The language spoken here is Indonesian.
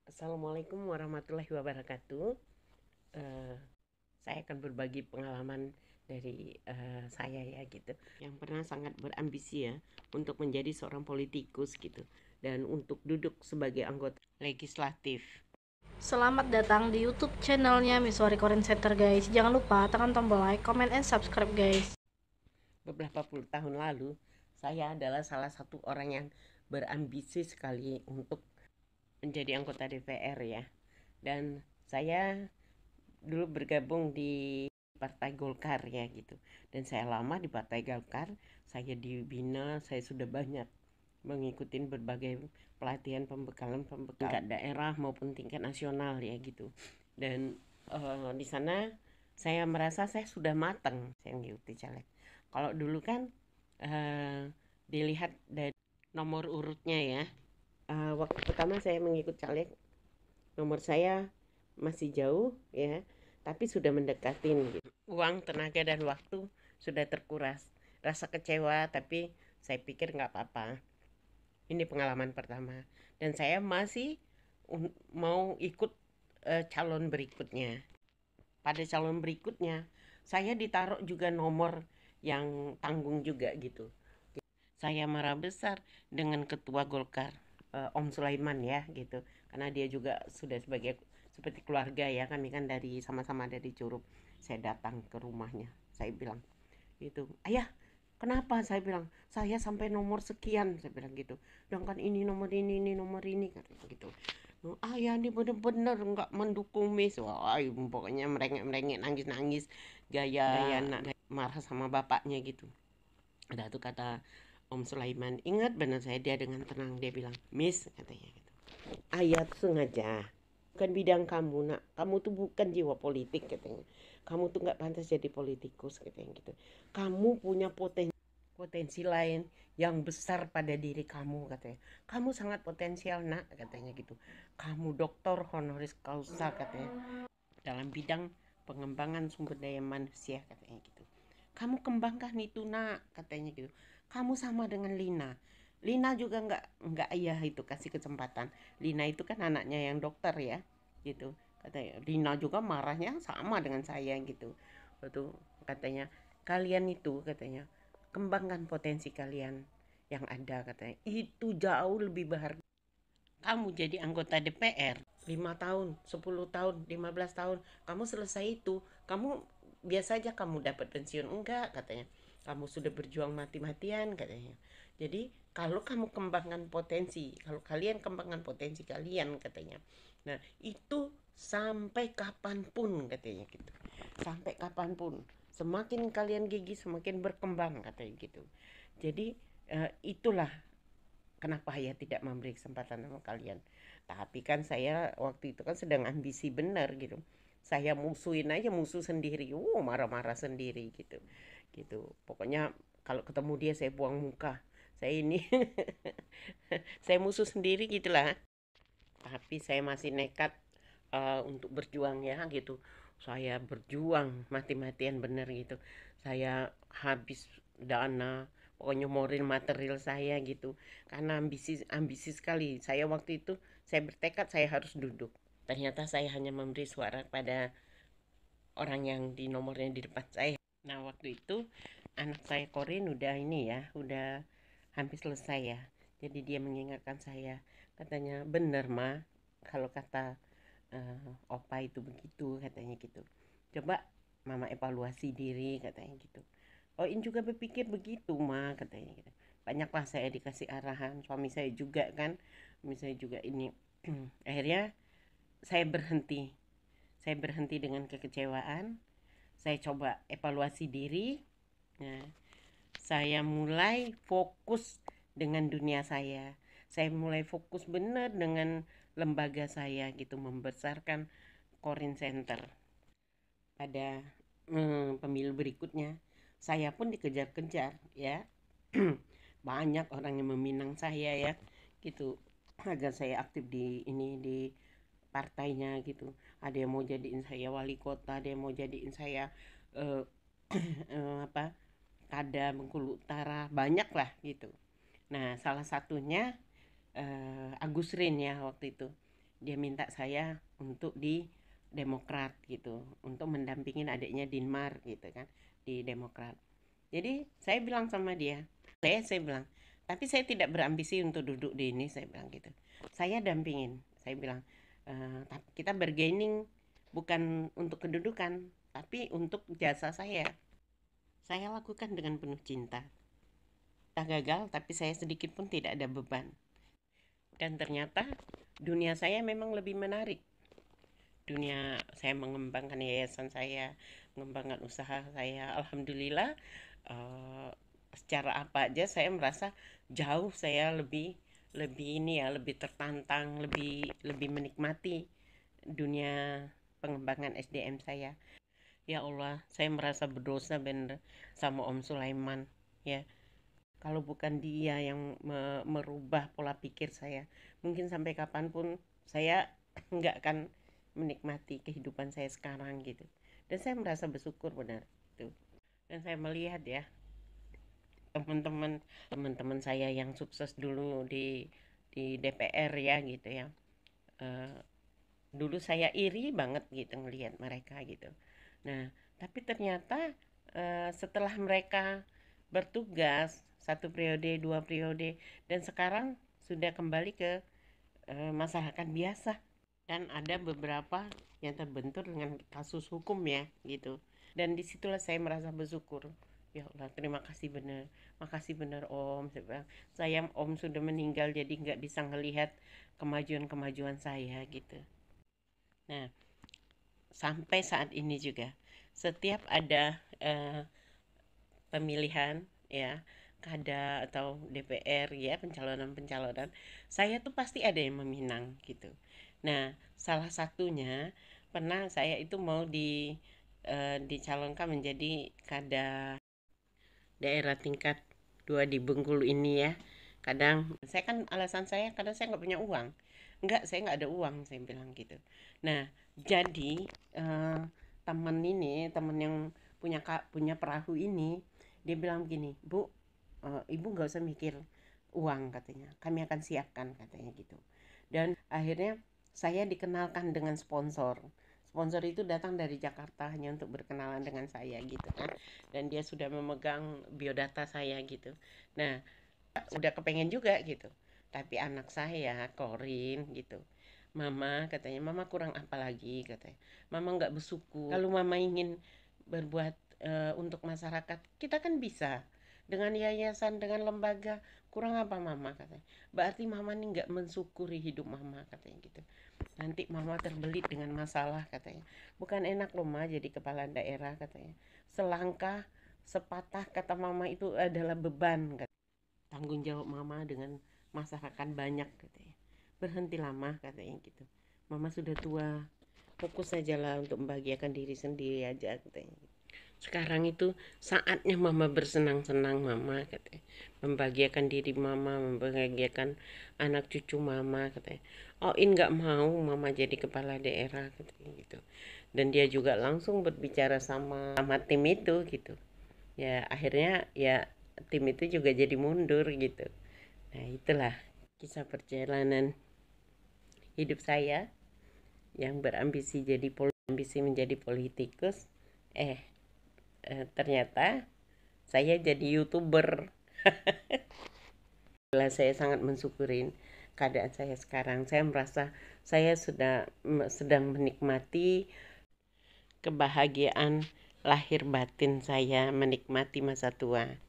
Assalamualaikum warahmatullahi wabarakatuh. Eh, saya akan berbagi pengalaman dari saya ya gitu. Yang pernah sangat berambisi ya untuk menjadi seorang politikus gitu dan untuk duduk sebagai anggota legislatif. Selamat datang di YouTube channelnya Miswari Korean Center guys. Jangan lupa tekan tombol like, comment, and subscribe guys. Beberapa puluh tahun lalu, saya adalah salah satu orang yang berambisi sekali untuk menjadi anggota DPR ya. Dan saya dulu bergabung di Partai Golkar ya gitu. Dan saya lama di Partai Golkar, saya dibina, saya sudah banyak mengikuti berbagai pelatihan pembekalan tingkat daerah maupun tingkat nasional ya gitu. Dan di sana saya merasa saya sudah matang saya mengikuti caleg. Kalau dulu kan eh, dilihat dari nomor urutnya ya. Waktu pertama saya mengikuti caleg, nomor saya masih jauh ya, tapi sudah mendekatin gitu. Uang, tenaga, dan waktu sudah terkuras. Rasa kecewa, tapi saya pikir nggak apa-apa. Ini pengalaman pertama. Dan saya masih mau ikut calon berikutnya. Pada calon berikutnya, saya ditaruh juga nomor yang tanggung juga gitu. Saya marah besar dengan ketua Golkar, Om Sulaiman ya gitu, karena dia juga sudah sebagai seperti keluarga ya, kami kan dari sama-sama dari Curup. Saya datang ke rumahnya, saya bilang gitu, ayah, kenapa? Saya bilang, saya sampai nomor sekian, saya bilang gitu, sedangkan ini nomor ini gitu. Ayah ini bener-bener nggak mendukung Miss. Wah, pokoknya merengek-merengek, nangis-nangis, gaya anak marah sama bapaknya gitu. Ada tuh kata Om Sulaiman, ingat benar saya, dia dengan tenang dia bilang, Miss katanya gitu, ayat sengaja bukan bidang kamu nak, kamu tuh bukan jiwa politik katanya, kamu tuh nggak pantas jadi politikus katanya gitu, kamu punya potensi lain yang besar pada diri kamu katanya, kamu sangat potensial nak katanya gitu, kamu doktor honoris causa katanya dalam bidang pengembangan sumber daya manusia katanya gitu, kamu kembangkan itu nak katanya gitu, kamu sama dengan Lina. Lina juga nggak ayah itu kasih kesempatan. Lina itu kan anaknya yang dokter ya gitu, katanya Lina juga marahnya sama dengan saya gitu. Waktu katanya, kalian itu katanya kembangkan potensi kalian yang ada katanya, itu jauh lebih berharga. Kamu jadi anggota DPR 5 tahun, 10 tahun, 15 tahun, kamu selesai itu, kamu biasa aja kamu dapat pensiun enggak katanya. Kamu sudah berjuang mati-matian katanya. Jadi kalau kamu kembangkan potensi, kalau kalian kembangkan potensi kalian katanya. Nah, itu sampai kapanpun katanya gitu. Sampai kapanpun. Semakin kalian gigih, semakin berkembang katanya gitu. Jadi itulah kenapa ya tidak memberi kesempatan sama kalian. Tapi kan saya waktu itu kan sedang ambisi benar gitu, saya musuhin aja musuh sendiri, marah-marah sendiri gitu gitu. Pokoknya kalau ketemu dia saya buang muka, saya ini saya musuh sendiri gitulah. Tapi saya masih nekat untuk berjuang ya gitu. Saya berjuang mati-matian bener gitu. Saya habis dana, pokoknya moral material saya gitu. Karena ambisi ambisi sekali. Saya waktu itu saya bertekad saya harus duduk. Ternyata saya hanya memberi suara pada orang yang di nomornya di depan saya. Nah, waktu itu anak saya Korin udah ini ya, udah hampir selesai ya. Jadi dia mengingatkan saya, katanya, bener ma, kalau kata opa itu begitu katanya gitu. Coba mama evaluasi diri katanya gitu. Oh, ini juga berpikir begitu ma katanya gitu. Banyaklah saya dikasih arahan, suami saya juga kan, suami saya juga ini. Akhirnya saya berhenti. Saya berhenti dengan kekecewaan. Saya coba evaluasi diri. Nah, saya mulai fokus dengan dunia saya. Saya mulai fokus benar dengan lembaga saya gitu, membesarkan Korin Center. Pada pemilu berikutnya, saya pun dikejar-kejar ya. Banyak orang yang meminang saya ya gitu, agar saya aktif di ini di partainya gitu. Ada yang mau jadiin saya wali kota, ada yang mau jadiin saya eh, apa, Kada Bengkulu Utara, banyak lah gitu. Nah, salah satunya Agus Rin ya waktu itu. dia minta saya untuk di Demokrat gitu, untuk mendampingin adiknya Dinmar gitu kan di Demokrat. Jadi saya bilang sama dia, saya bilang, tapi saya tidak berambisi untuk duduk di ini, saya bilang gitu. Saya dampingin, saya bilang, kita bargaining bukan untuk kedudukan, tapi untuk jasa saya. Saya lakukan dengan penuh cinta. Tak gagal, tapi saya sedikit pun tidak ada beban. Dan ternyata dunia saya memang lebih menarik. Dunia saya mengembangkan yayasan saya, mengembangkan usaha saya. Alhamdulillah, secara apa aja saya merasa jauh saya lebih lebih ini ya, lebih tertantang, lebih menikmati dunia pengembangan SDM saya. Ya Allah, saya merasa berdosa bener sama Om Sulaiman ya. Kalau bukan dia yang merubah pola pikir saya, mungkin sampai kapanpun saya nggak akan menikmati kehidupan saya sekarang gitu. Dan saya merasa bersyukur benar itu. Dan saya melihat ya teman-teman saya yang sukses dulu di DPR ya gitu ya. Eh, Dulu saya iri banget gitu ngelihat mereka gitu. Nah, tapi ternyata setelah mereka bertugas 1 periode, 2 periode, dan sekarang sudah kembali ke masyarakat biasa. Dan ada beberapa yang terbentur dengan kasus hukum ya gitu. Dan disitulah saya merasa bersyukur. Ya Allah, terima kasih benar. Makasih benar Om. Saya Om sudah meninggal jadi nggak bisa ngelihat kemajuan-kemajuan saya gitu. Nah, sampai saat ini juga setiap ada pemilihan ya kada atau DPR ya pencalonan saya tuh pasti ada yang meminang gitu. Nah salah satunya pernah saya itu mau dicalonkan menjadi kada daerah tingkat 2 di Bengkulu ini ya. Kadang saya kan alasan saya kadang saya nggak punya uang. Enggak, saya nggak ada uang, saya bilang gitu. Nah, jadi teman yang punya perahu ini, dia bilang begini, Bu, Ibu nggak usah mikir uang katanya, kami akan siapkan katanya gitu. Dan akhirnya saya dikenalkan dengan sponsor. Sponsor itu datang dari Jakarta hanya untuk berkenalan dengan saya gitu kan. Dan dia sudah memegang biodata saya gitu. Nah, udah kepengen juga gitu. Tapi anak saya, Korin gitu. Mama katanya, Mama kurang apa lagi katanya. Mama nggak bersyukur. Kalau Mama ingin berbuat untuk masyarakat, kita kan bisa. Dengan yayasan, dengan lembaga, kurang apa Mama katanya. Berarti Mama nih nggak mensyukuri hidup Mama katanya gitu. Nanti Mama terbelit dengan masalah katanya. Bukan enak loh Ma jadi kepala daerah katanya. Selangkah, sepatah kata Mama itu adalah beban katanya. Tanggung jawab Mama dengan masyarakat banyak katanya. Berhenti lama katanya gitu. Mama sudah tua, fokus saja lah untuk membahagiakan diri sendiri aja katanya. Sekarang itu saatnya Mama bersenang-senang Mama katanya. Membahagiakan diri Mama, membahagiakan anak cucu Mama katanya. Oh In nggak mau Mama jadi kepala daerah katanya gitu. Dan dia juga langsung berbicara sama tim itu gitu. Ya akhirnya ya tim itu juga jadi mundur gitu. Nah itulah kisah perjalanan hidup saya yang ambisi menjadi politikus. Ternyata saya jadi YouTuber. Saya sangat mensyukurin keadaan saya sekarang. Saya merasa saya sedang menikmati kebahagiaan lahir batin saya, menikmati masa tua.